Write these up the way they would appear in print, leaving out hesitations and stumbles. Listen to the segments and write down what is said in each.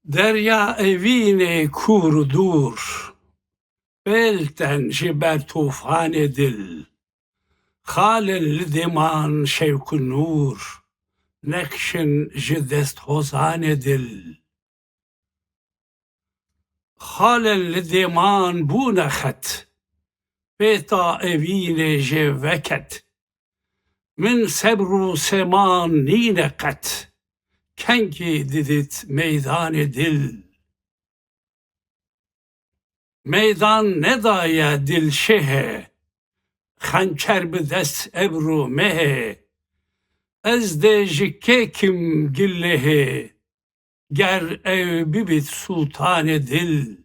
Derya evine kur dur, belten jiber tufan dil. Halen lideman şevku nur, nekşin jidest hozan dil. Halen lideman bu nekhet, beta evine jevveket. Min sebru seman nineket, kenki didit meydan dil. Meydan nedaya dil şehe, hançer bi dest ebru mehe. Ez de jikke kim gillehe, ger ev bibit sultan dil.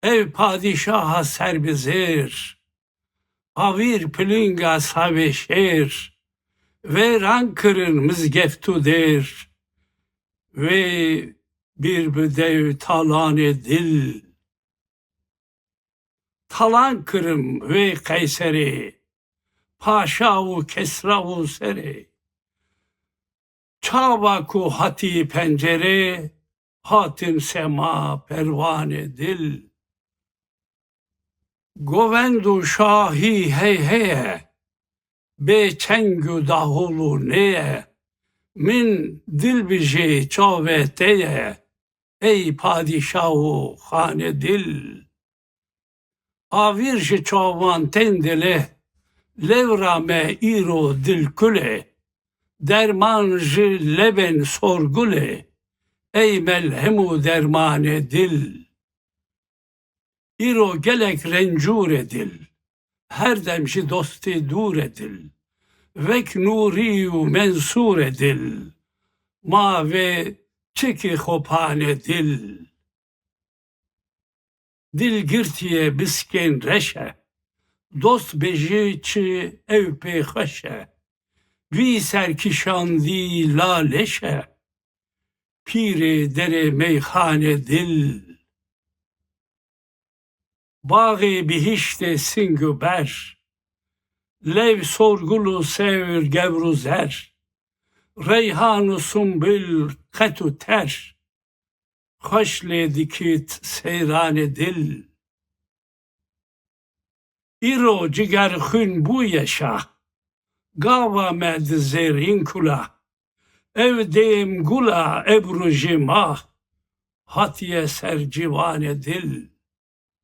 Ev padişaha serbizir, avir pilinga saveşer. Ve rankırın mizgeftu der, ve bir büdev talan dil. Talan kırım ve kayseri, paşavu kesravu seri. Çavaku hati pencere, hatim sema pervane dil. Govendu şahi hey heye, be çengü dahulu neye, min dil bije çaveteye, ey padişahu hane dil. Avir ji çavan tendele, levrame iro dil küle, derman ji leben sorgule, ey melhemu dermane dil. İro gelek rencur edil, her demşi dosti dur edil. Vek nuriyu mensur edil, ma ve çeki hopane dil. Dil girtiye bisken reşe, dost beji çi ev peyhaşe. Vi serkişandi la leşe, pire dere meyhane dil. Bağı bihişte singüber, lev sorgulu sevr gevruzer, reyhanu sumbül ketu ter, hoşle dikit seyrane dil. İro ciger hün bu yaşa, gava med zerin kula, evdeyim gula ebru jimah, hatiye ser civane dil.